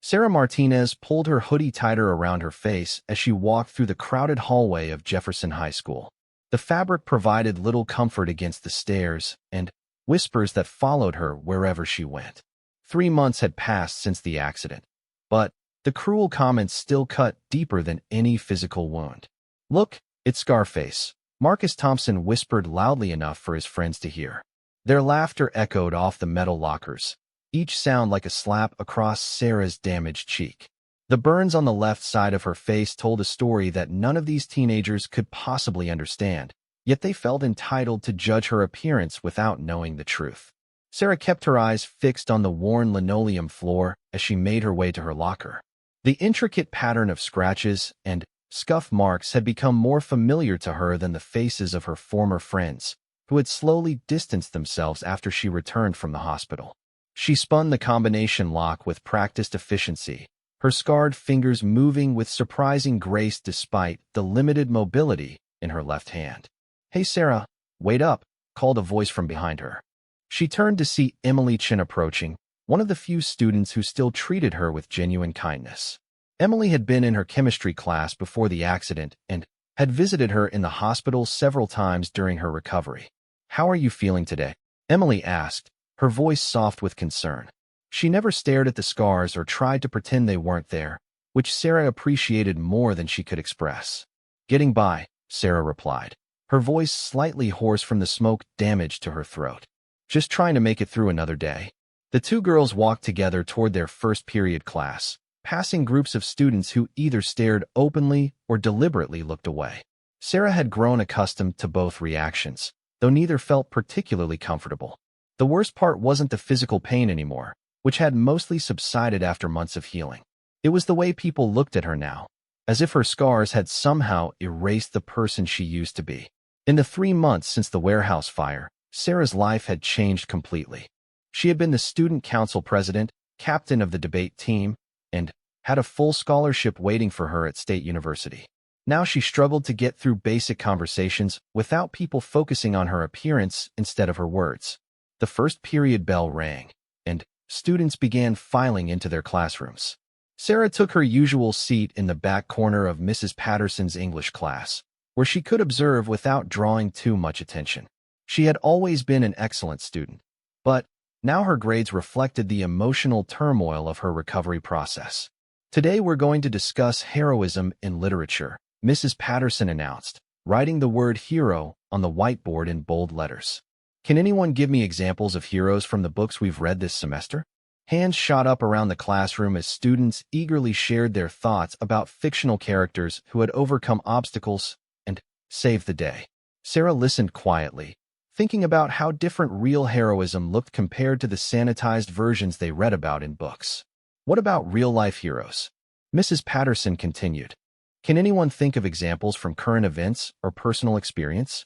Sarah Martinez pulled her hoodie tighter around her face as she walked through the crowded hallway of Jefferson High School. The fabric provided little comfort against the stares and whispers that followed her wherever she went. 3 months had passed since the accident, but the cruel comments still cut deeper than any physical wound. "Look, it's Scarface," Marcus Thompson whispered loudly enough for his friends to hear. Their laughter echoed off the metal lockers, each sound like a slap across Sarah's damaged cheek. The burns on the left side of her face told a story that none of these teenagers could possibly understand, yet they felt entitled to judge her appearance without knowing the truth. Sarah kept her eyes fixed on the worn linoleum floor as she made her way to her locker. The intricate pattern of scratches and scuff marks had become more familiar to her than the faces of her former friends, who had slowly distanced themselves after she returned from the hospital. She spun the combination lock with practiced efficiency, her scarred fingers moving with surprising grace despite the limited mobility in her left hand. "Hey, Sarah, wait up," called a voice from behind her. She turned to see Emily Chin approaching, one of the few students who still treated her with genuine kindness. Emily had been in her chemistry class before the accident and had visited her in the hospital several times during her recovery. "How are you feeling today?" Emily asked, her voice soft with concern. She never stared at the scars or tried to pretend they weren't there, which Sarah appreciated more than she could express. "Getting by," Sarah replied, her voice slightly hoarse from the smoke damage to her throat. "Just trying to make it through another day." The two girls walked together toward their first period class, passing groups of students who either stared openly or deliberately looked away. Sarah had grown accustomed to both reactions, though neither felt particularly comfortable. The worst part wasn't the physical pain anymore, which had mostly subsided after months of healing. It was the way people looked at her now, as if her scars had somehow erased the person she used to be. In the 3 months since the warehouse fire, Sarah's life had changed completely. She had been the student council president, captain of the debate team, and had a full scholarship waiting for her at State University. Now she struggled to get through basic conversations without people focusing on her appearance instead of her words. The first period bell rang, and students began filing into their classrooms. Sarah took her usual seat in the back corner of Mrs. Patterson's English class, where she could observe without drawing too much attention. She had always been an excellent student, but now her grades reflected the emotional turmoil of her recovery process. "Today we're going to discuss heroism in literature," Mrs. Patterson announced, writing the word hero on the whiteboard in bold letters. "Can anyone give me examples of heroes from the books we've read this semester?" Hands shot up around the classroom as students eagerly shared their thoughts about fictional characters who had overcome obstacles and saved the day. Sarah listened quietly, thinking about how different real heroism looked compared to the sanitized versions they read about in books. "What about real-life heroes?" Mrs. Patterson continued. "Can anyone think of examples from current events or personal experience?"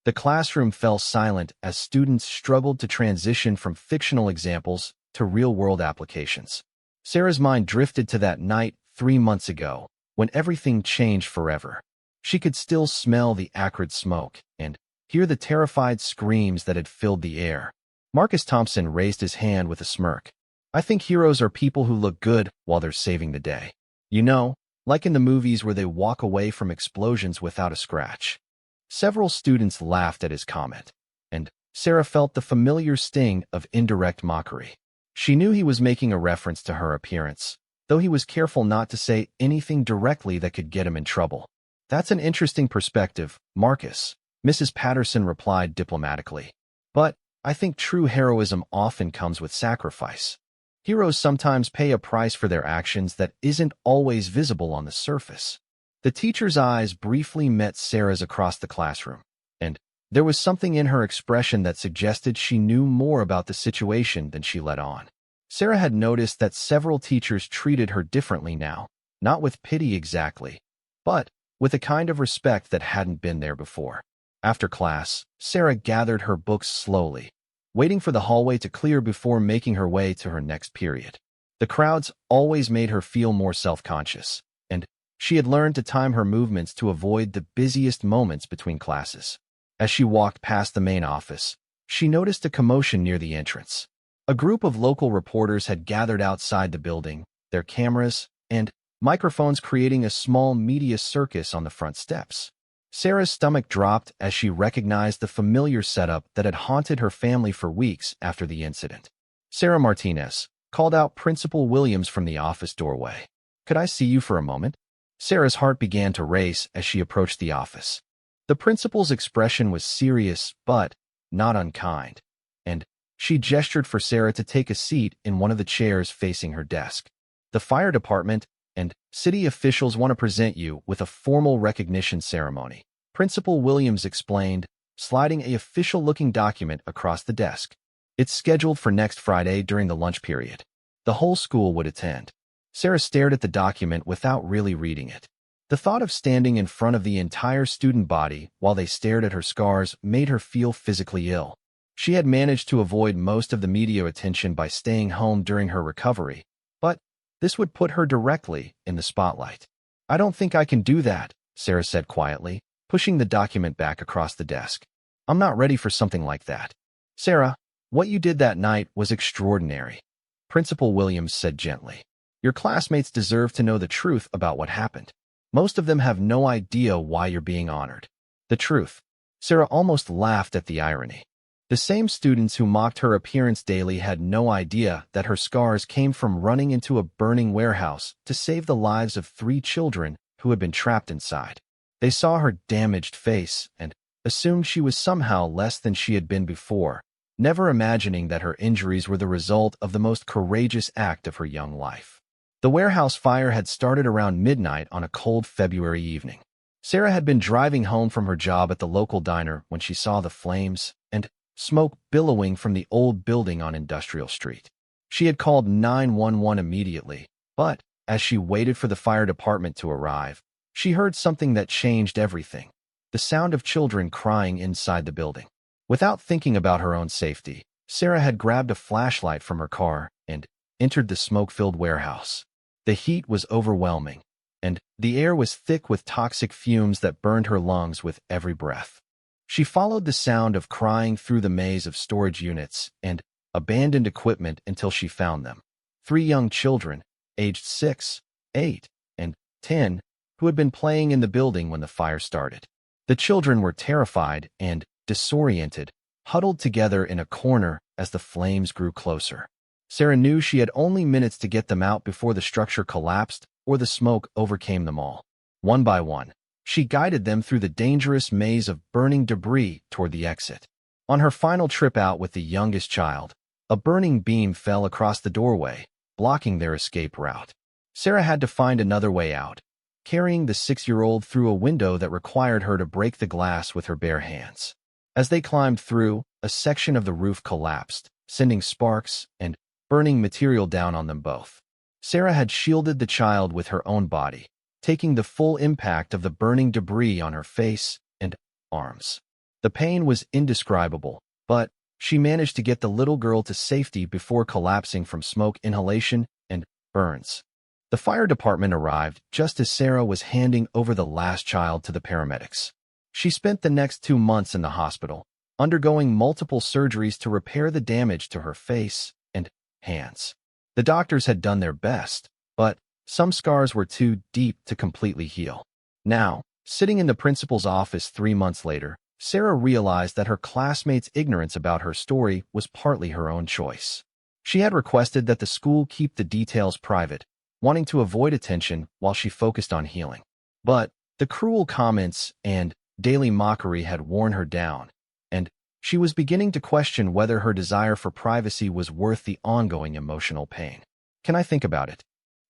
The classroom fell silent as students struggled to transition from fictional examples to real-world applications. Sarah's mind drifted to that night 3 months ago, when everything changed forever. She could still smell the acrid smoke and hear the terrified screams that had filled the air. Marcus Thompson raised his hand with a smirk. "I think heroes are people who look good while they're saving the day. You know, like in the movies where they walk away from explosions without a scratch." Several students laughed at his comment, and Sarah felt the familiar sting of indirect mockery. She knew he was making a reference to her appearance, though he was careful not to say anything directly that could get him in trouble. "That's an interesting perspective, Marcus," Mrs. Patterson replied diplomatically. "But I think true heroism often comes with sacrifice. Heroes sometimes pay a price for their actions that isn't always visible on the surface." The teacher's eyes briefly met Sarah's across the classroom, and there was something in her expression that suggested she knew more about the situation than she let on. Sarah had noticed that several teachers treated her differently now, not with pity exactly, but with a kind of respect that hadn't been there before. After class, Sarah gathered her books slowly, waiting for the hallway to clear before making her way to her next period. The crowds always made her feel more self-conscious, and she had learned to time her movements to avoid the busiest moments between classes. As she walked past the main office, she noticed a commotion near the entrance. A group of local reporters had gathered outside the building, their cameras, and microphones creating a small media circus on the front steps. Sarah's stomach dropped as she recognized the familiar setup that had haunted her family for weeks after the incident. "Sarah Martinez," called out Principal Williams from the office doorway. "Could I see you for a moment?" Sarah's heart began to race as she approached the office. The principal's expression was serious, but not unkind, and she gestured for Sarah to take a seat in one of the chairs facing her desk. "The fire department and city officials want to present you with a formal recognition ceremony," Principal Williams explained, sliding an official-looking document across the desk. "It's scheduled for next Friday during the lunch period. The whole school would attend." Sarah stared at the document without really reading it. The thought of standing in front of the entire student body while they stared at her scars made her feel physically ill. She had managed to avoid most of the media attention by staying home during her recovery, but this would put her directly in the spotlight. "I don't think I can do that," Sarah said quietly, pushing the document back across the desk. "I'm not ready for something like that." "Sarah, what you did that night was extraordinary," Principal Williams said gently. "Your classmates deserve to know the truth about what happened. Most of them have no idea why you're being honored." "The truth." Sarah almost laughed at the irony. The same students who mocked her appearance daily had no idea that her scars came from running into a burning warehouse to save the lives of 3 children who had been trapped inside. They saw her damaged face and assumed she was somehow less than she had been before, never imagining that her injuries were the result of the most courageous act of her young life. The warehouse fire had started around midnight on a cold February evening. Sarah had been driving home from her job at the local diner when she saw the flames and smoke billowing from the old building on Industrial Street. She had called 911 immediately, but as she waited for the fire department to arrive, she heard something that changed everything: the sound of children crying inside the building. Without thinking about her own safety, Sarah had grabbed a flashlight from her car and entered the smoke-filled warehouse. The heat was overwhelming, and the air was thick with toxic fumes that burned her lungs with every breath. She followed the sound of crying through the maze of storage units and abandoned equipment until she found them. 3 young children, aged 6, 8, and 10, who had been playing in the building when the fire started. The children were terrified and disoriented, huddled together in a corner as the flames grew closer. Sarah knew she had only minutes to get them out before the structure collapsed or the smoke overcame them all. One by one, she guided them through the dangerous maze of burning debris toward the exit. On her final trip out with the youngest child, a burning beam fell across the doorway, blocking their escape route. Sarah had to find another way out, carrying the 6-year-old through a window that required her to break the glass with her bare hands. As they climbed through, a section of the roof collapsed, sending sparks and burning material down on them both. Sarah had shielded the child with her own body, taking the full impact of the burning debris on her face and arms. The pain was indescribable, but she managed to get the little girl to safety before collapsing from smoke inhalation and burns. The fire department arrived just as Sarah was handing over the last child to the paramedics. She spent the next 2 months in the hospital, undergoing multiple surgeries to repair the damage to her face and hands. The doctors had done their best, but some scars were too deep to completely heal. Now, sitting in the principal's office 3 months later, Sarah realized that her classmates' ignorance about her story was partly her own choice. She had requested that the school keep the details private, wanting to avoid attention while she focused on healing. But the cruel comments and daily mockery had worn her down, and she was beginning to question whether her desire for privacy was worth the ongoing emotional pain. "Can I think about it?"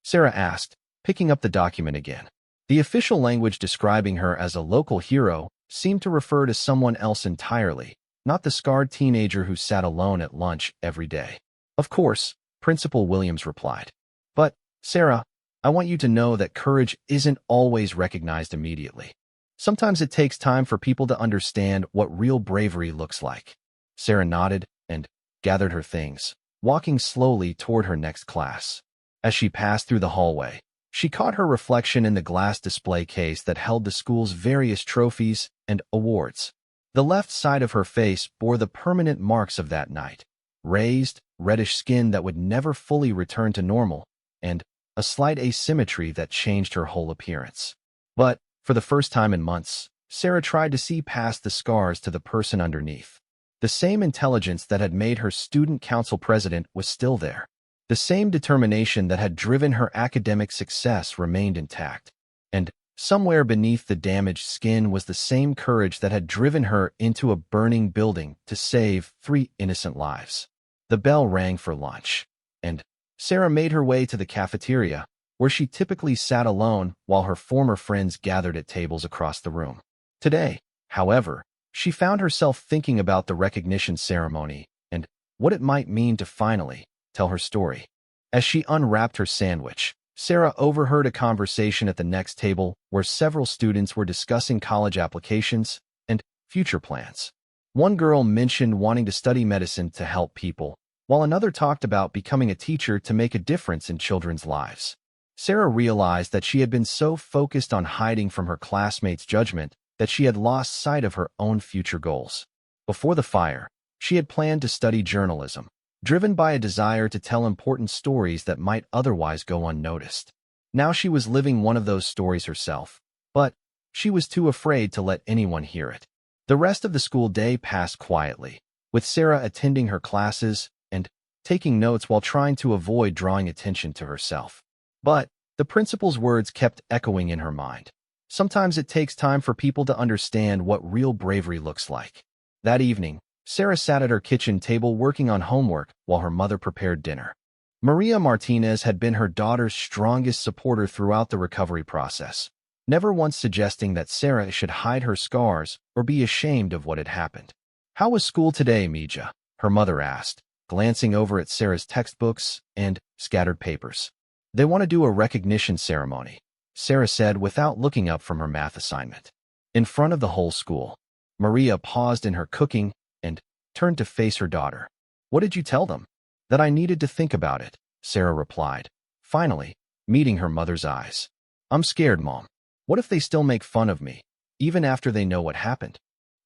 Sarah asked, picking up the document again. The official language describing her as a local hero seemed to refer to someone else entirely, not the scarred teenager who sat alone at lunch every day. "Of course," Principal Williams replied. "But, Sarah, I want you to know that courage isn't always recognized immediately. Sometimes it takes time for people to understand what real bravery looks like." Sarah nodded and gathered her things, walking slowly toward her next class. As she passed through the hallway, she caught her reflection in the glass display case that held the school's various trophies and awards. The left side of her face bore the permanent marks of that night: raised, reddish skin that would never fully return to normal, and a slight asymmetry that changed her whole appearance. But, for the first time in months, Sarah tried to see past the scars to the person underneath. The same intelligence that had made her student council president was still there. The same determination that had driven her academic success remained intact. And somewhere beneath the damaged skin was the same courage that had driven her into a burning building to save 3 innocent lives. The bell rang for lunch, and Sarah made her way to the cafeteria, where she typically sat alone while her former friends gathered at tables across the room. Today, however, she found herself thinking about the recognition ceremony and what it might mean to finally tell her story. As she unwrapped her sandwich, Sarah overheard a conversation at the next table where several students were discussing college applications and future plans. One girl mentioned wanting to study medicine to help people, while another talked about becoming a teacher to make a difference in children's lives. Sarah realized that she had been so focused on hiding from her classmates' judgment that she had lost sight of her own future goals. Before the fire, she had planned to study journalism, driven by a desire to tell important stories that might otherwise go unnoticed. Now she was living one of those stories herself, but she was too afraid to let anyone hear it. The rest of the school day passed quietly, with Sarah attending her classes and taking notes while trying to avoid drawing attention to herself. But the principal's words kept echoing in her mind. Sometimes it takes time for people to understand what real bravery looks like. That evening, Sarah sat at her kitchen table working on homework while her mother prepared dinner. Maria Martinez had been her daughter's strongest supporter throughout the recovery process, never once suggesting that Sarah should hide her scars or be ashamed of what had happened. "How was school today, Mija?" her mother asked, glancing over at Sarah's textbooks and scattered papers. "They want to do a recognition ceremony," Sarah said without looking up from her math assignment. In front of the whole school, Maria paused in her cooking and turned to face her daughter. "What did you tell them?" "That I needed to think about it," Sarah replied, finally meeting her mother's eyes. "I'm scared, Mom. What if they still make fun of me, even after they know what happened?"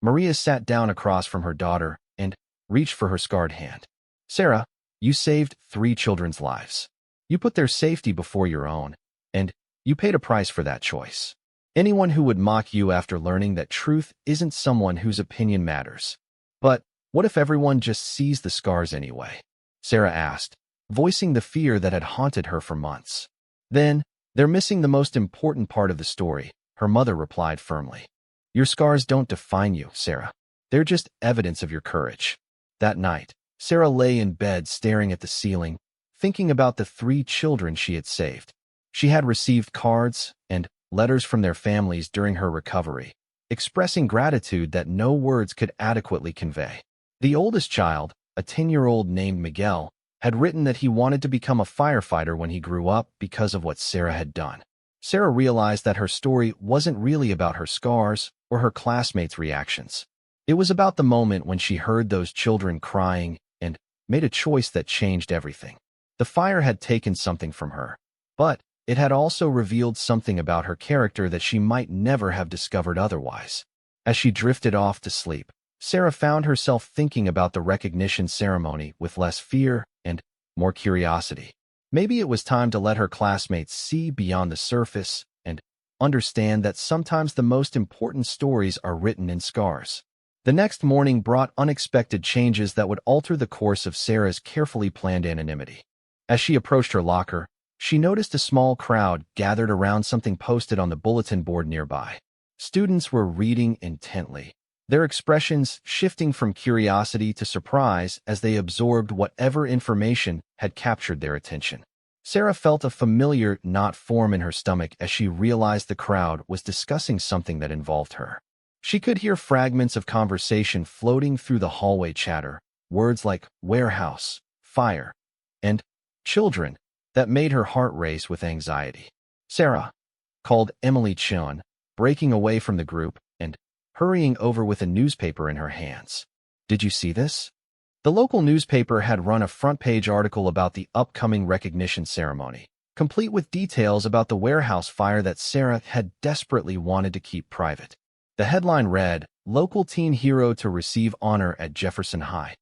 Maria sat down across from her daughter and reached for her scarred hand. "Sarah, you saved 3 children's lives. You put their safety before your own, and you paid a price for that choice. Anyone who would mock you after learning that truth isn't someone whose opinion matters. But what if everyone just sees the scars anyway?" Sarah asked, voicing the fear that had haunted her for months. "Then, they're missing the most important part of the story," her mother replied firmly. "Your scars don't define you, Sarah. They're just evidence of your courage." That night, Sarah lay in bed staring at the ceiling, thinking about the 3 children she had saved. She had received cards and letters from their families during her recovery, expressing gratitude that no words could adequately convey. The oldest child, a 10-year-old named Miguel, had written that he wanted to become a firefighter when he grew up because of what Sarah had done. Sarah realized that her story wasn't really about her scars or her classmates' reactions. It was about the moment when she heard those children crying and made a choice that changed everything. The fire had taken something from her, but it had also revealed something about her character that she might never have discovered otherwise. As she drifted off to sleep, Sarah found herself thinking about the recognition ceremony with less fear and more curiosity. Maybe it was time to let her classmates see beyond the surface and understand that sometimes the most important stories are written in scars. The next morning brought unexpected changes that would alter the course of Sarah's carefully planned anonymity. As she approached her locker, she noticed a small crowd gathered around something posted on the bulletin board nearby. Students were reading intently, their expressions shifting from curiosity to surprise as they absorbed whatever information had captured their attention. Sarah felt a familiar knot form in her stomach as she realized the crowd was discussing something that involved her. She could hear fragments of conversation floating through the hallway chatter, words like warehouse, fire, and children, that made her heart race with anxiety. "Sarah," called Emily Chun, breaking away from the group and hurrying over with a newspaper in her hands. "Did you see this?" The local newspaper had run a front-page article about the upcoming recognition ceremony, complete with details about the warehouse fire that Sarah had desperately wanted to keep private. The headline read, "Local Teen Hero to Receive Honor at Jefferson High,"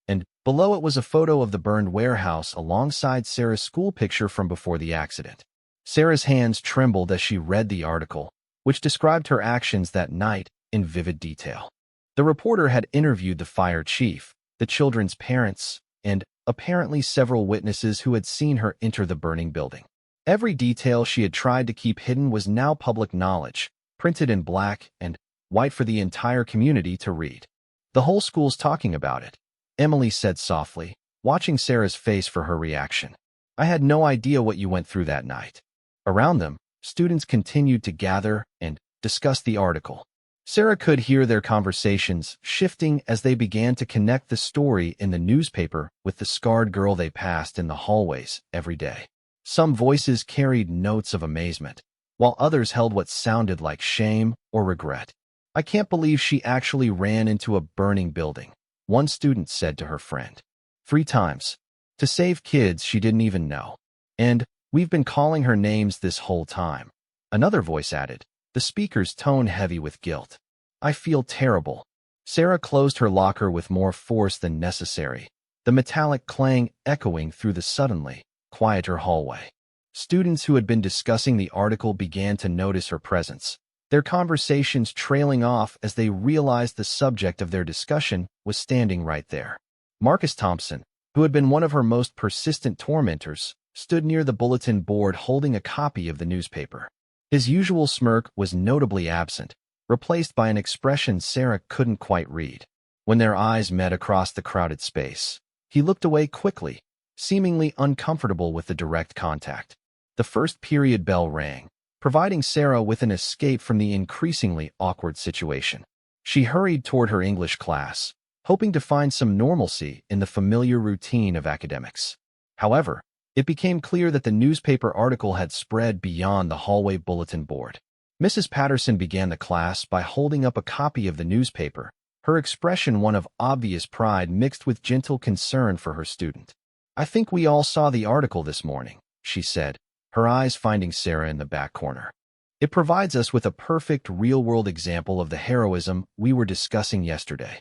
and Below it was a photo of the burned warehouse alongside Sarah's school picture from before the accident. Sarah's hands trembled as she read the article, which described her actions that night in vivid detail. The reporter had interviewed the fire chief, the children's parents, and apparently several witnesses who had seen her enter the burning building. Every detail she had tried to keep hidden was now public knowledge, printed in black and white for the entire community to read. The whole school's talking about it, Emily said softly, watching Sarah's face for her reaction. I had no idea what you went through that night. Around them, students continued to gather and discuss the article. Sarah could hear their conversations shifting as they began to connect the story in the newspaper with the scarred girl they passed in the hallways every day. Some voices carried notes of amazement, while others held what sounded like shame or regret. I can't believe she actually ran into a burning building, one student said to her friend. 3 times. To save kids she didn't even know. And we've been calling her names this whole time. Another voice added, the speaker's tone heavy with guilt. I feel terrible. Sarah closed her locker with more force than necessary, the metallic clang echoing through the suddenly quieter hallway. Students who had been discussing the article began to notice her presence, their conversations trailing off as they realized the subject of their discussion was standing right there. Marcus Thompson, who had been one of her most persistent tormentors, stood near the bulletin board holding a copy of the newspaper. His usual smirk was notably absent, replaced by an expression Sarah couldn't quite read. When their eyes met across the crowded space, he looked away quickly, seemingly uncomfortable with the direct contact. The first period bell rang, providing Sarah with an escape from the increasingly awkward situation. She hurried toward her English class, hoping to find some normalcy in the familiar routine of academics. However, it became clear that the newspaper article had spread beyond the hallway bulletin board. Mrs. Patterson began the class by holding up a copy of the newspaper, her expression one of obvious pride mixed with gentle concern for her student. I think we all saw the article this morning, she said, her eyes finding Sarah in the back corner. It provides us with a perfect real-world example of the heroism we were discussing yesterday.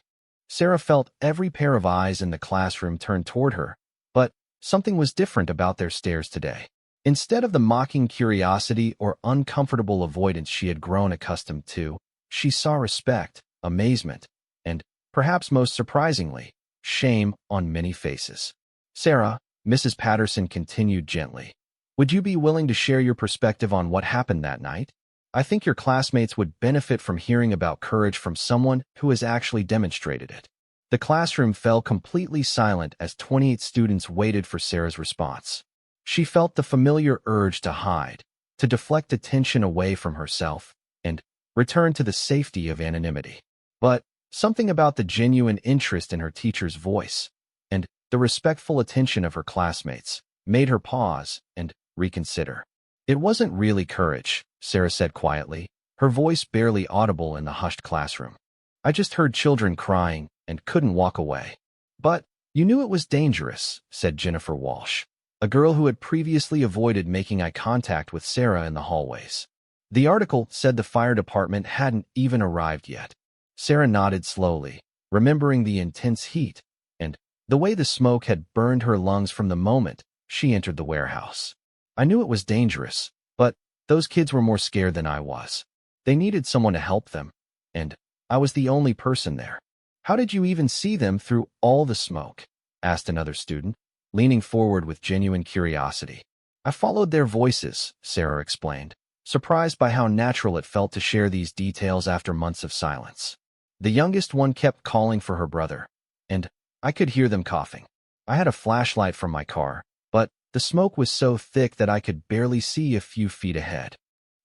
Sarah felt every pair of eyes in the classroom turn toward her, but something was different about their stares today. Instead of the mocking curiosity or uncomfortable avoidance she had grown accustomed to, she saw respect, amazement, and, perhaps most surprisingly, shame on many faces. Sarah, Mrs. Patterson continued gently, would you be willing to share your perspective on what happened that night? I think your classmates would benefit from hearing about courage from someone who has actually demonstrated it. The classroom fell completely silent as 28 students waited for Sarah's response. She felt the familiar urge to hide, to deflect attention away from herself, and return to the safety of anonymity. But something about the genuine interest in her teacher's voice and the respectful attention of her classmates made her pause and reconsider. It wasn't really courage, Sarah said quietly, her voice barely audible in the hushed classroom. I just heard children crying and couldn't walk away. But you knew it was dangerous, said Jennifer Walsh, a girl who had previously avoided making eye contact with Sarah in the hallways. The article said the fire department hadn't even arrived yet. Sarah nodded slowly, remembering the intense heat and the way the smoke had burned her lungs from the moment she entered the warehouse. I knew it was dangerous, but those kids were more scared than I was. They needed someone to help them, and I was the only person there. How did you even see them through all the smoke? Asked another student, leaning forward with genuine curiosity. I followed their voices, Sarah explained, surprised by how natural it felt to share these details after months of silence. The youngest one kept calling for her brother, and I could hear them coughing. I had a flashlight from my car, but the smoke was so thick that I could barely see a few feet ahead.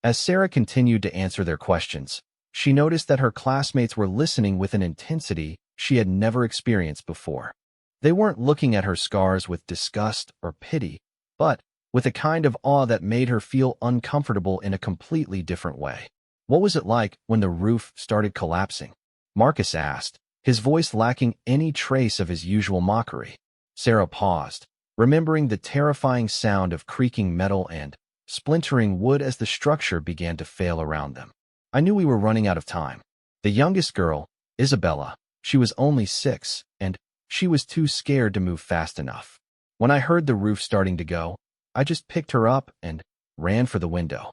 As Sarah continued to answer their questions, she noticed that her classmates were listening with an intensity she had never experienced before. They weren't looking at her scars with disgust or pity, but with a kind of awe that made her feel uncomfortable in a completely different way. What was it like when the roof started collapsing? Marcus asked, his voice lacking any trace of his usual mockery. Sarah paused, remembering the terrifying sound of creaking metal and splintering wood as the structure began to fail around them. I knew we were running out of time. The youngest girl, Isabella, she was only 6, and She was too scared to move fast enough. When I heard the roof starting to go, I just picked her up and ran for the window.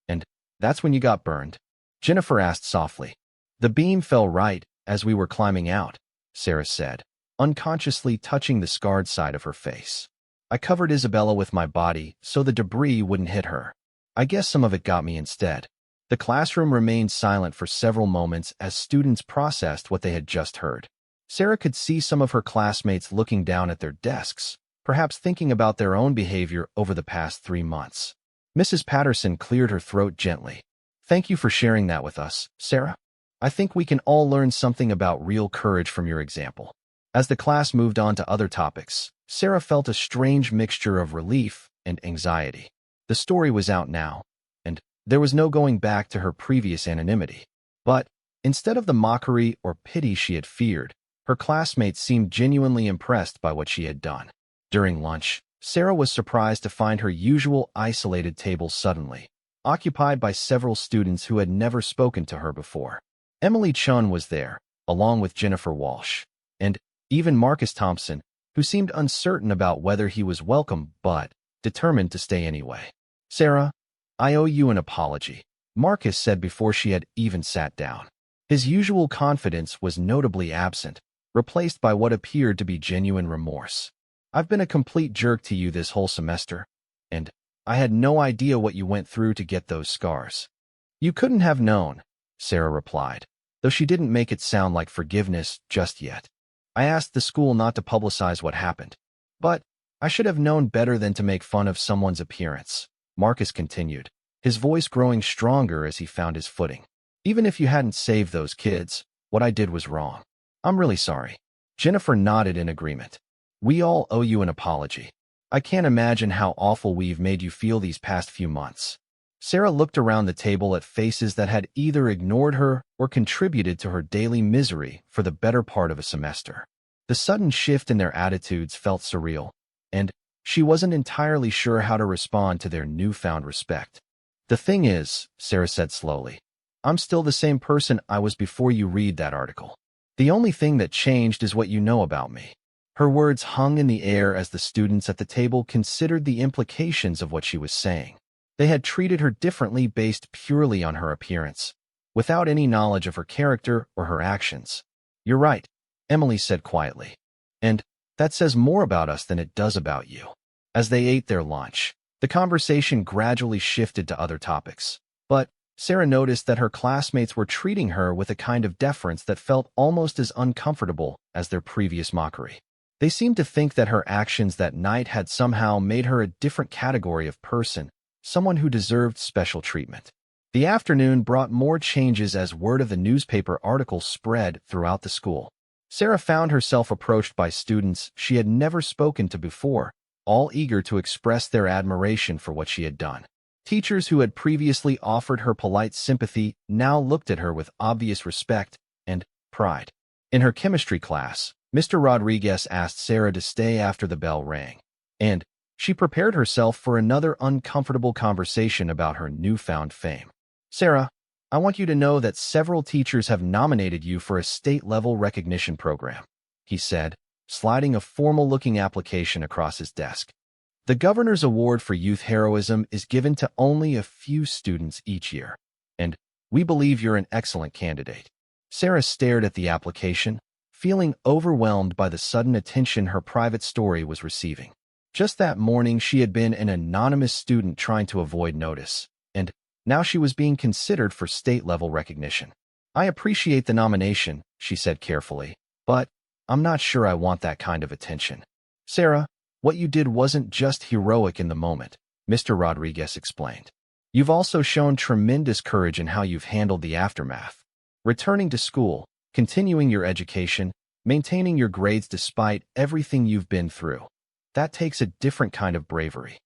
And that's when you got burned? Jennifer asked softly. The beam fell right as we were climbing out, Sarah said, unconsciously touching the scarred side of her face. I covered Isabella with my body so the debris wouldn't hit her. I guess some of it got me instead. The classroom remained silent for several moments as students processed what they had just heard. Sarah could see some of her classmates looking down at their desks, perhaps thinking about their own behavior over the past 3 months. Mrs. Patterson cleared her throat gently. Thank you for sharing that with us, Sarah. I think we can all learn something about real courage from your example. As the class moved on to other topics, Sarah felt a strange mixture of relief and anxiety. The story was out now, and there was no going back to her previous anonymity. But instead of the mockery or pity she had feared, her classmates seemed genuinely impressed by what she had done. During lunch, Sarah was surprised to find her usual isolated table suddenly occupied by several students who had never spoken to her before. Emily Chun was there, along with Jennifer Walsh, and even Marcus Thompson, who seemed uncertain about whether he was welcome but determined to stay anyway. Sarah, I owe you an apology, Marcus said before she had even sat down. His usual confidence was notably absent, replaced by what appeared to be genuine remorse. I've been a complete jerk to you this whole semester, and I had no idea what you went through to get those scars. You couldn't have known, Sarah replied, though she didn't make it sound like forgiveness just yet. I asked the school not to publicize what happened, but I should have known better than to make fun of someone's appearance, Marcus continued, his voice growing stronger as he found his footing. Even if you hadn't saved those kids, what I did was wrong. I'm really sorry. Jennifer nodded in agreement. We all owe you an apology. I can't imagine how awful we've made you feel these past few months. Sarah looked around the table at faces that had either ignored her or contributed to her daily misery for the better part of a semester. The sudden shift in their attitudes felt surreal, and she wasn't entirely sure how to respond to their newfound respect. The thing is, Sarah said slowly, I'm still the same person I was before you read that article. The only thing that changed is what you know about me. Her words hung in the air as the students at the table considered the implications of what she was saying. They had treated her differently based purely on her appearance, without any knowledge of her character or her actions. You're right, Emily said quietly. And that says more about us than it does about you. As they ate their lunch, the conversation gradually shifted to other topics. But Sarah noticed that her classmates were treating her with a kind of deference that felt almost as uncomfortable as their previous mockery. They seemed to think that her actions that night had somehow made her a different category of person, someone who deserved special treatment. The afternoon brought more changes as word of the newspaper article spread throughout the school. Sarah found herself approached by students she had never spoken to before, all eager to express their admiration for what she had done. Teachers who had previously offered her polite sympathy now looked at her with obvious respect and pride. In her chemistry class, Mr. Rodriguez asked Sarah to stay after the bell rang, and she prepared herself for another uncomfortable conversation about her newfound fame. Sarah, I want you to know that several teachers have nominated you for a state-level recognition program, he said, sliding a formal-looking application across his desk. The Governor's Award for Youth Heroism is given to only a few students each year, and we believe you're an excellent candidate. Sarah stared at the application, feeling overwhelmed by the sudden attention her private story was receiving. Just that morning, she had been an anonymous student trying to avoid notice, and now she was being considered for state-level recognition. I appreciate the nomination, she said carefully, but I'm not sure I want that kind of attention. Sarah, what you did wasn't just heroic in the moment, Mr. Rodriguez explained. You've also shown tremendous courage in how you've handled the aftermath. Returning to school, continuing your education, maintaining your grades despite everything you've been through. That takes a different kind of bravery.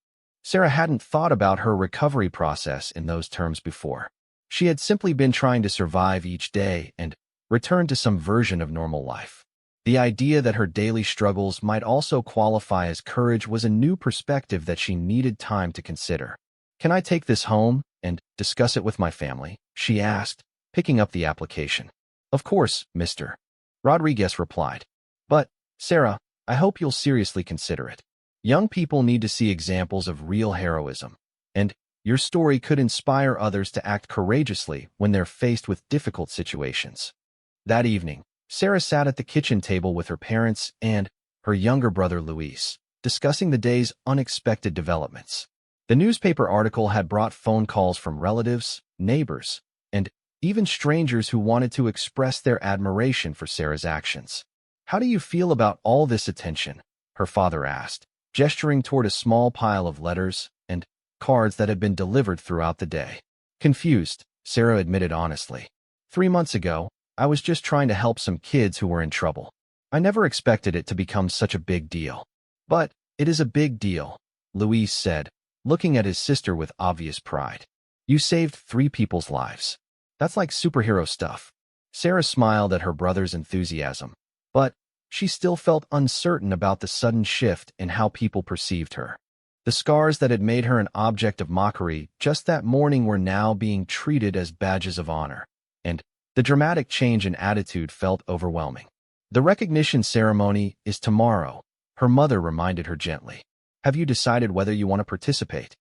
Sarah hadn't thought about her recovery process in those terms before. She had simply been trying to survive each day and return to some version of normal life. The idea that her daily struggles might also qualify as courage was a new perspective that she needed time to consider. Can I take this home and discuss it with my family? She asked, picking up the application. Of course, Mr. Rodriguez replied. But Sarah, I hope you'll seriously consider it. Young people need to see examples of real heroism, and your story could inspire others to act courageously when they're faced with difficult situations. That evening, Sarah sat at the kitchen table with her parents and her younger brother Luis, discussing the day's unexpected developments. The newspaper article had brought phone calls from relatives, neighbors, and even strangers who wanted to express their admiration for Sarah's actions. "How do you feel about all this attention?" her father asked, gesturing toward a small pile of letters and cards that had been delivered throughout the day. "Confused," Sarah admitted honestly. "3 months ago, I was just trying to help some kids who were in trouble. I never expected it to become such a big deal." "But it is a big deal," Luis said, looking at his sister with obvious pride. "You saved 3 people's lives. That's like superhero stuff." Sarah smiled at her brother's enthusiasm, but she still felt uncertain about the sudden shift in how people perceived her. The scars that had made her an object of mockery just that morning were now being treated as badges of honor, and the dramatic change in attitude felt overwhelming. "The recognition ceremony is tomorrow," her mother reminded her gently. "Have you decided whether you want to participate?"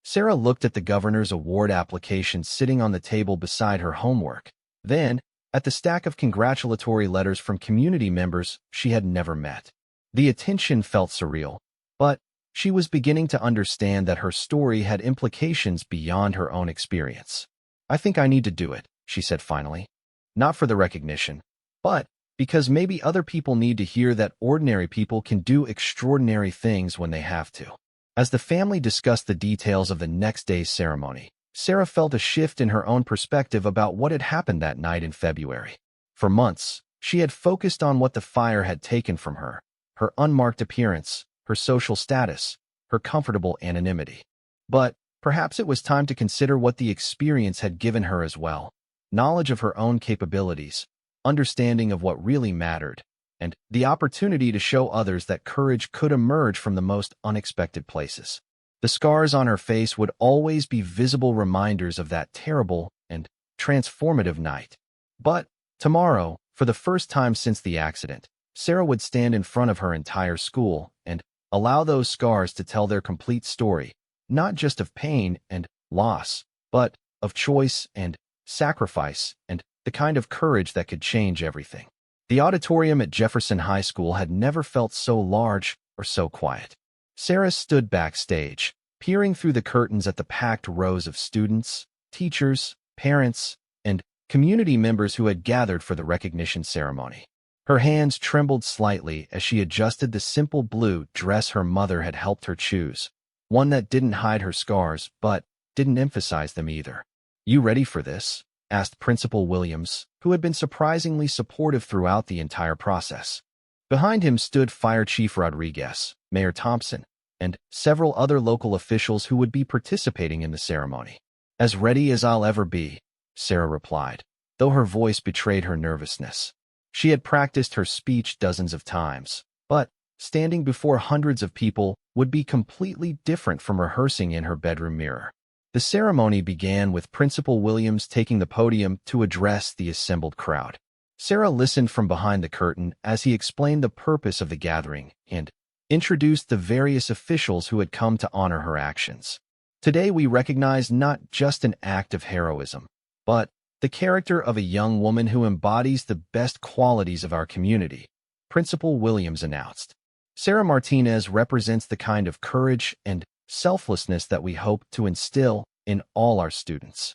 Sarah looked at the governor's award application sitting on the table beside her homework, then at the stack of congratulatory letters from community members she had never met. The attention felt surreal, but she was beginning to understand that her story had implications beyond her own experience. "I think I need to do it," she said finally. "Not for the recognition, but because maybe other people need to hear that ordinary people can do extraordinary things when they have to." As the family discussed the details of the next day's ceremony, Sarah felt a shift in her own perspective about what had happened that night in February. For months, she had focused on what the fire had taken from her: her unmarked appearance, her social status, her comfortable anonymity. But perhaps it was time to consider what the experience had given her as well: knowledge of her own capabilities, understanding of what really mattered, and the opportunity to show others that courage could emerge from the most unexpected places. The scars on her face would always be visible reminders of that terrible and transformative night. But tomorrow, for the first time since the accident, Sarah would stand in front of her entire school and allow those scars to tell their complete story, not just of pain and loss, but of choice and sacrifice and the kind of courage that could change everything. The auditorium at Jefferson High School had never felt so large or so quiet. Sarah stood backstage, peering through the curtains at the packed rows of students, teachers, parents, and community members who had gathered for the recognition ceremony. Her hands trembled slightly as she adjusted the simple blue dress her mother had helped her choose, one that didn't hide her scars but didn't emphasize them either. "You ready for this?" asked Principal Williams, who had been surprisingly supportive throughout the entire process. Behind him stood Fire Chief Rodriguez, Mayor Thompson, and several other local officials who would be participating in the ceremony. "As ready as I'll ever be," Sarah replied, though her voice betrayed her nervousness. She had practiced her speech dozens of times, but standing before hundreds of people would be completely different from rehearsing in her bedroom mirror. The ceremony began with Principal Williams taking the podium to address the assembled crowd. Sarah listened from behind the curtain as he explained the purpose of the gathering and introduced the various officials who had come to honor her actions. "Today we recognize not just an act of heroism, but the character of a young woman who embodies the best qualities of our community," Principal Williams announced. "Sarah Martinez represents the kind of courage and selflessness that we hope to instill in all our students."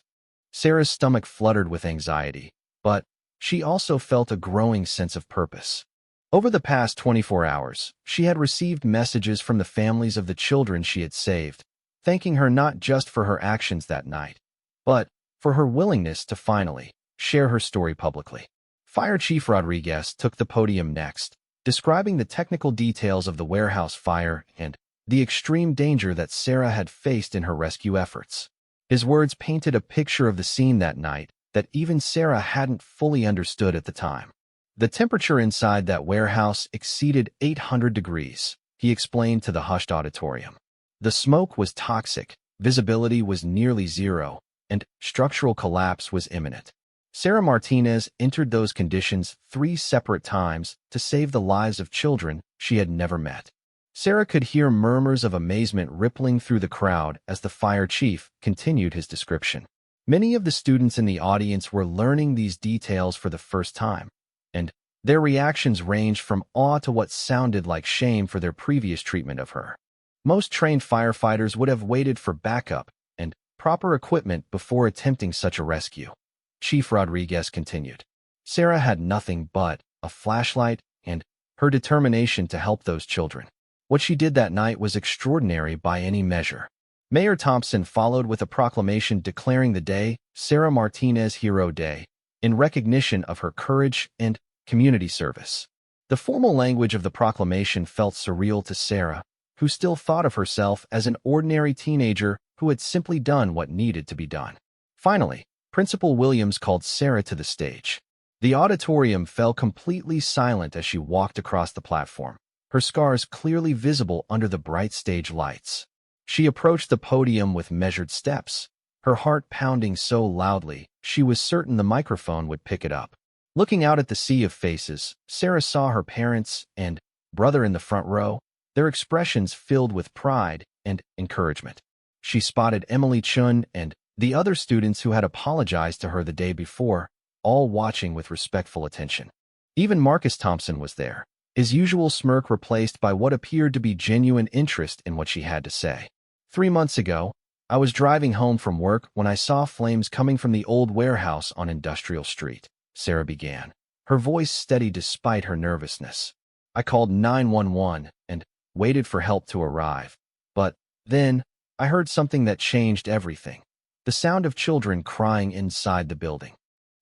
Sarah's stomach fluttered with anxiety, but she also felt a growing sense of purpose. Over the past 24 hours, she had received messages from the families of the children she had saved, thanking her not just for her actions that night, but for her willingness to finally share her story publicly. Fire Chief Rodriguez took the podium next, describing the technical details of the warehouse fire and the extreme danger that Sarah had faced in her rescue efforts. His words painted a picture of the scene that night that even Sarah hadn't fully understood at the time. "The temperature inside that warehouse exceeded 800 degrees, he explained to the hushed auditorium. "The smoke was toxic, visibility was nearly zero, and structural collapse was imminent. Sarah Martinez entered those conditions 3 separate times to save the lives of children she had never met. Sarah could hear murmurs of amazement rippling through the crowd as the fire chief continued his description. Many of the students in the audience were learning these details for the first time, and their reactions ranged from awe to what sounded like shame for their previous treatment of her. Most trained firefighters would have waited for backup and proper equipment before attempting such a rescue. Chief Rodriguez continued. Sarah had nothing but a flashlight and her determination to help those children. What she did that night was extraordinary by any measure. Mayor Thompson followed with a proclamation declaring the day Sarah Martinez Hero Day in recognition of her courage and community service. The formal language of the proclamation felt surreal to Sarah, who still thought of herself as an ordinary teenager who had simply done what needed to be done. Finally, Principal Williams called Sarah to the stage. The auditorium fell completely silent as she walked across the platform, her scars clearly visible under the bright stage lights. She approached the podium with measured steps, her heart pounding so loudly she was certain the microphone would pick it up. Looking out at the sea of faces, Sarah saw her parents and brother in the front row, their expressions filled with pride and encouragement. She spotted Emily Chun and the other students who had apologized to her the day before, all watching with respectful attention. Even Marcus Thompson was there, his usual smirk replaced by what appeared to be genuine interest in what she had to say. 3 months ago, I was driving home from work when I saw flames coming from the old warehouse on Industrial Street, Sarah began, her voice steady despite her nervousness. I called 911 and waited for help to arrive. But then, I heard something that changed everything. The sound of children crying inside the building.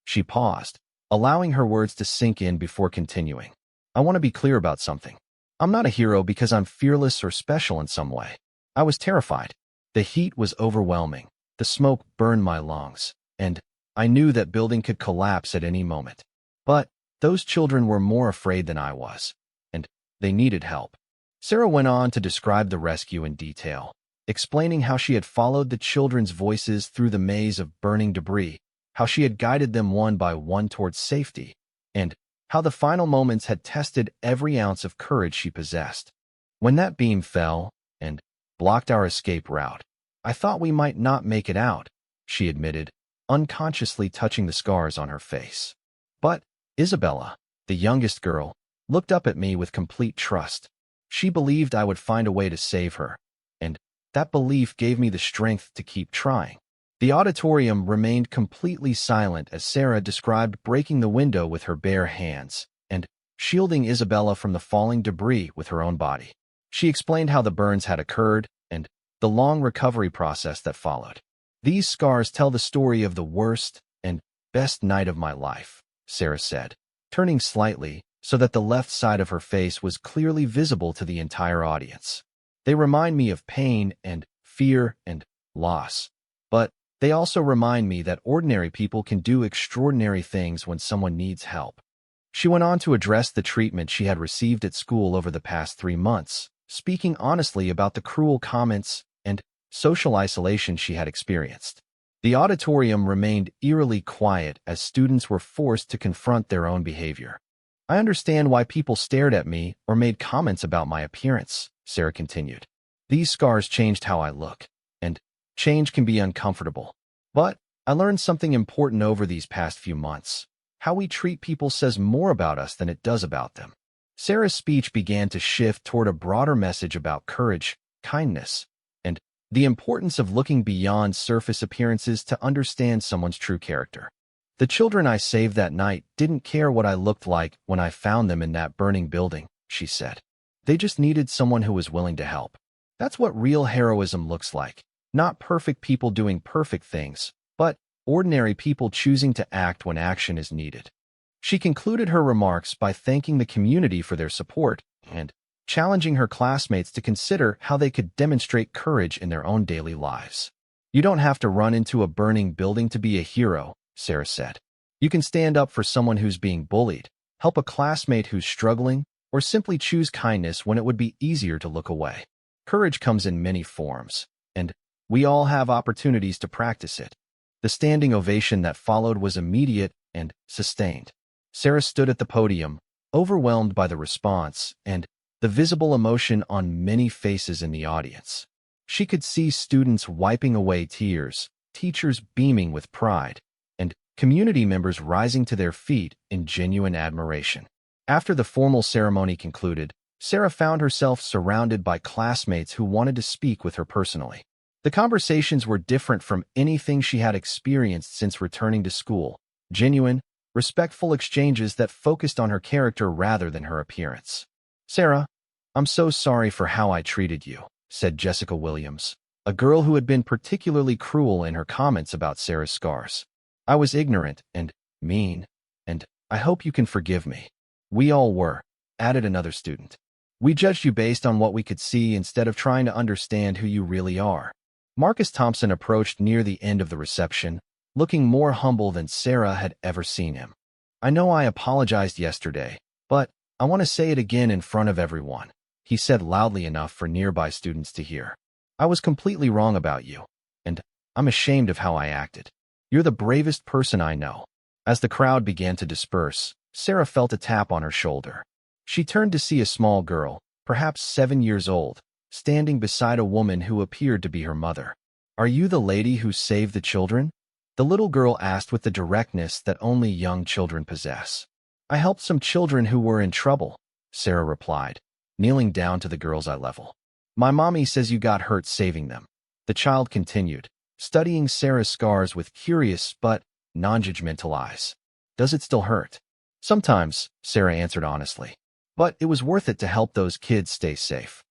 She paused, allowing her words to sink in before continuing. I want to be clear about something. I'm not a hero because I'm fearless or special in some way. I was terrified. The heat was overwhelming. The smoke burned my lungs, and I knew that building could collapse at any moment. But those children were more afraid than I was, and they needed help. Sarah went on to describe the rescue in detail, explaining how she had followed the children's voices through the maze of burning debris, how she had guided them one by one towards safety, and how the final moments had tested every ounce of courage she possessed. When that beam fell and blocked our escape route, I thought we might not make it out, she admitted, unconsciously touching the scars on her face. But Isabella, the youngest girl, looked up at me with complete trust. She believed I would find a way to save her, and that belief gave me the strength to keep trying. The auditorium remained completely silent as Sarah described breaking the window with her bare hands and shielding Isabella from the falling debris with her own body. She explained how the burns had occurred and the long recovery process that followed. These scars tell the story of the worst and best night of my life, Sarah said, turning slightly so that the left side of her face was clearly visible to the entire audience. They remind me of pain and fear and loss, but they also remind me that ordinary people can do extraordinary things when someone needs help. She went on to address the treatment she had received at school over the past 3 months, speaking honestly about the cruel comments and social isolation she had experienced. The auditorium remained eerily quiet as students were forced to confront their own behavior. I understand why people stared at me or made comments about my appearance, Sarah continued. These scars changed how I look, and change can be uncomfortable. But I learned something important over these past few months. How we treat people says more about us than it does about them. Sarah's speech began to shift toward a broader message about courage, kindness, and the importance of looking beyond surface appearances to understand someone's true character. The children I saved that night didn't care what I looked like when I found them in that burning building, she said. They just needed someone who was willing to help. That's what real heroism looks like. Not perfect people doing perfect things, but ordinary people choosing to act when action is needed. She concluded her remarks by thanking the community for their support and challenging her classmates to consider how they could demonstrate courage in their own daily lives. You don't have to run into a burning building to be a hero, Sarah said. You can stand up for someone who's being bullied, help a classmate who's struggling, or simply choose kindness when it would be easier to look away. Courage comes in many forms, and we all have opportunities to practice it. The standing ovation that followed was immediate and sustained. Sarah stood at the podium, overwhelmed by the response and the visible emotion on many faces in the audience. She could see students wiping away tears, teachers beaming with pride, and community members rising to their feet in genuine admiration. After the formal ceremony concluded, Sarah found herself surrounded by classmates who wanted to speak with her personally. The conversations were different from anything she had experienced since returning to school, genuine, respectful exchanges that focused on her character rather than her appearance. "Sarah, I'm so sorry for how I treated you," said Jessica Williams, a girl who had been particularly cruel in her comments about Sarah's scars. "I was ignorant and mean, and I hope you can forgive me." "We all were," added another student. "We judged you based on what we could see instead of trying to understand who you really are." Marcus Thompson approached near the end of the reception, looking more humble than Sarah had ever seen him. "I know I apologized yesterday, but I want to say it again in front of everyone," he said loudly enough for nearby students to hear. "I was completely wrong about you, and I'm ashamed of how I acted. You're the bravest person I know." As the crowd began to disperse, Sarah felt a tap on her shoulder. She turned to see a small girl, perhaps 7 years old, standing beside a woman who appeared to be her mother. "Are you the lady who saved the children?" the little girl asked with the directness that only young children possess. "I helped some children who were in trouble," Sarah replied, kneeling down to the girl's eye level. "My mommy says you got hurt saving them." The child continued, studying Sarah's scars with curious but non-judgmental eyes. "Does it still hurt?" "Sometimes," Sarah answered honestly. "But it was worth it to help those kids stay safe."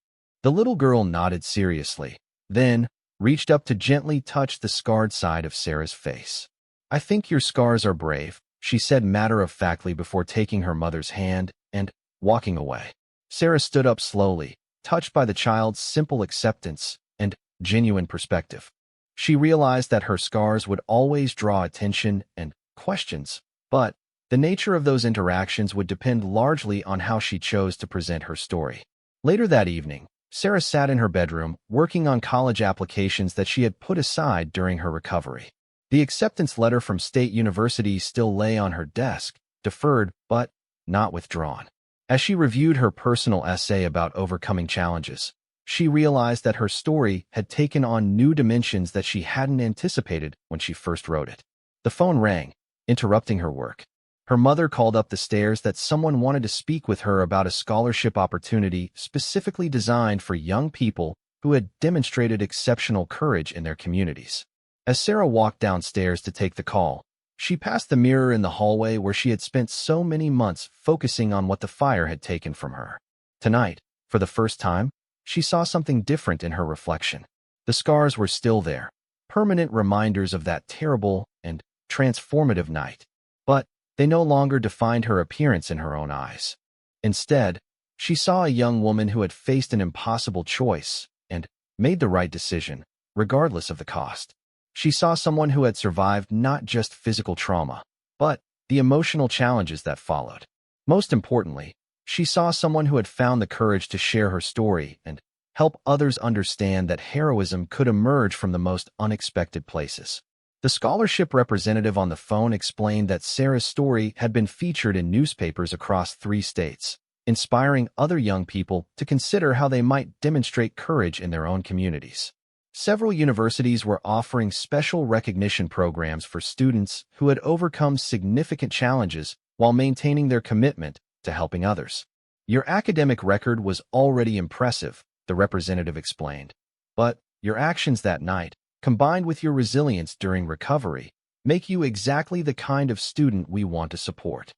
The little girl nodded seriously, then reached up to gently touch the scarred side of Sarah's face. "I think your scars are brave," she said matter-of-factly before taking her mother's hand and walking away. Sarah stood up slowly, touched by the child's simple acceptance and genuine perspective. She realized that her scars would always draw attention and questions, but the nature of those interactions would depend largely on how she chose to present her story. Later that evening, Sarah sat in her bedroom, working on college applications that she had put aside during her recovery. The acceptance letter from State University still lay on her desk, deferred but not withdrawn. As she reviewed her personal essay about overcoming challenges, she realized that her story had taken on new dimensions that she hadn't anticipated when she first wrote it. The phone rang, interrupting her work. Her mother called up the stairs that someone wanted to speak with her about a scholarship opportunity specifically designed for young people who had demonstrated exceptional courage in their communities. As Sarah walked downstairs to take the call, she passed the mirror in the hallway where she had spent so many months focusing on what the fire had taken from her. Tonight, for the first time, she saw something different in her reflection. The scars were still there, permanent reminders of that terrible and transformative night. But they no longer defined her appearance in her own eyes. Instead, she saw a young woman who had faced an impossible choice and made the right decision, regardless of the cost. She saw someone who had survived not just physical trauma, but the emotional challenges that followed. Most importantly, she saw someone who had found the courage to share her story and help others understand that heroism could emerge from the most unexpected places. The scholarship representative on the phone explained that Sarah's story had been featured in newspapers across 3 states, inspiring other young people to consider how they might demonstrate courage in their own communities. Several universities were offering special recognition programs for students who had overcome significant challenges while maintaining their commitment to helping others. "Your academic record was already impressive," the representative explained, "but your actions that night, combined with your resilience during recovery, make you exactly the kind of student we want to support."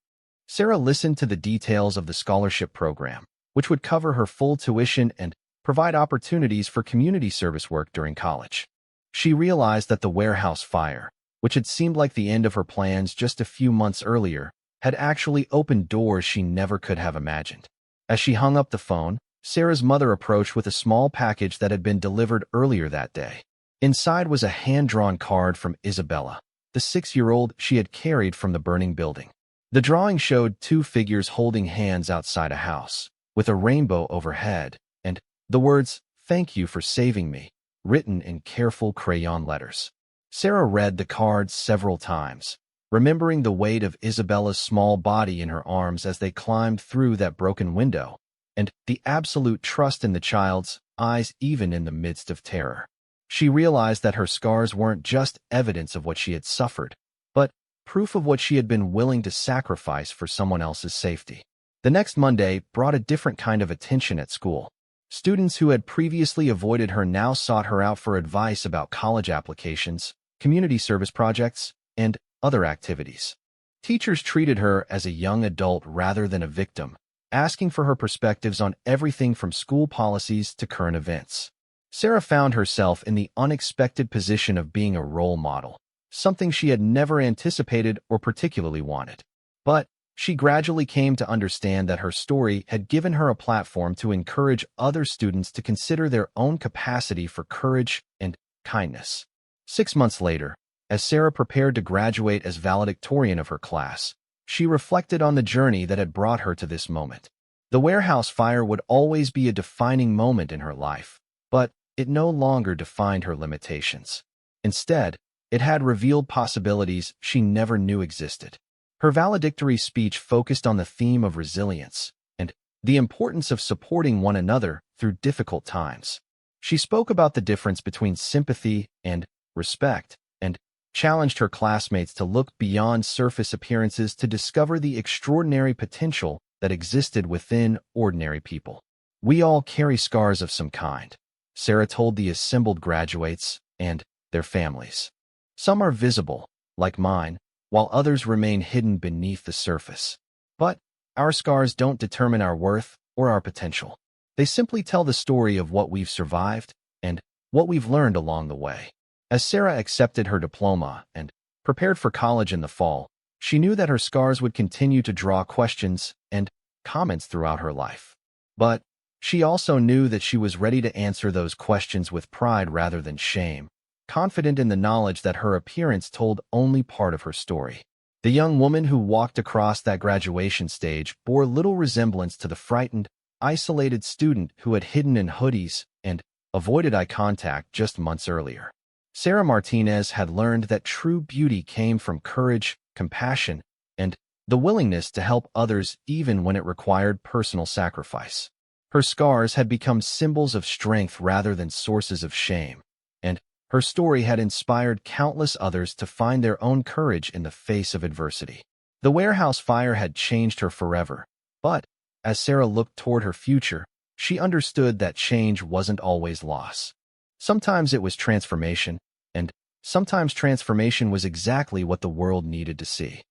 Sarah listened to the details of the scholarship program, which would cover her full tuition and provide opportunities for community service work during college. She realized that the warehouse fire, which had seemed like the end of her plans just a few months earlier, had actually opened doors she never could have imagined. As she hung up the phone, Sarah's mother approached with a small package that had been delivered earlier that day. Inside was a hand-drawn card from Isabella, the 6-year-old she had carried from the burning building. The drawing showed 2 figures holding hands outside a house, with a rainbow overhead, and the words, "Thank you for saving me," written in careful crayon letters. Sarah read the card several times, remembering the weight of Isabella's small body in her arms as they climbed through that broken window, and the absolute trust in the child's eyes even in the midst of terror. She realized that her scars weren't just evidence of what she had suffered, but proof of what she had been willing to sacrifice for someone else's safety. The next Monday brought a different kind of attention at school. Students who had previously avoided her now sought her out for advice about college applications, community service projects, and other activities. Teachers treated her as a young adult rather than a victim, asking for her perspectives on everything from school policies to current events. Sarah found herself in the unexpected position of being a role model, something she had never anticipated or particularly wanted. But she gradually came to understand that her story had given her a platform to encourage other students to consider their own capacity for courage and kindness. 6 months later, as Sarah prepared to graduate as valedictorian of her class, she reflected on the journey that had brought her to this moment. The warehouse fire would always be a defining moment in her life, but it no longer defined her limitations. Instead, it had revealed possibilities she never knew existed. Her valedictory speech focused on the theme of resilience and the importance of supporting one another through difficult times. She spoke about the difference between sympathy and respect, and challenged her classmates to look beyond surface appearances to discover the extraordinary potential that existed within ordinary people. "We all carry scars of some kind," Sarah told the assembled graduates and their families. "Some are visible, like mine, while others remain hidden beneath the surface. But our scars don't determine our worth or our potential. They simply tell the story of what we've survived and what we've learned along the way." As Sarah accepted her diploma and prepared for college in the fall, she knew that her scars would continue to draw questions and comments throughout her life. But she also knew that she was ready to answer those questions with pride rather than shame, confident in the knowledge that her appearance told only part of her story. The young woman who walked across that graduation stage bore little resemblance to the frightened, isolated student who had hidden in hoodies and avoided eye contact just months earlier. Sarah Martinez had learned that true beauty came from courage, compassion, and the willingness to help others even when it required personal sacrifice. Her scars had become symbols of strength rather than sources of shame, and her story had inspired countless others to find their own courage in the face of adversity. The warehouse fire had changed her forever, but as Sarah looked toward her future, she understood that change wasn't always loss. Sometimes it was transformation, and sometimes transformation was exactly what the world needed to see.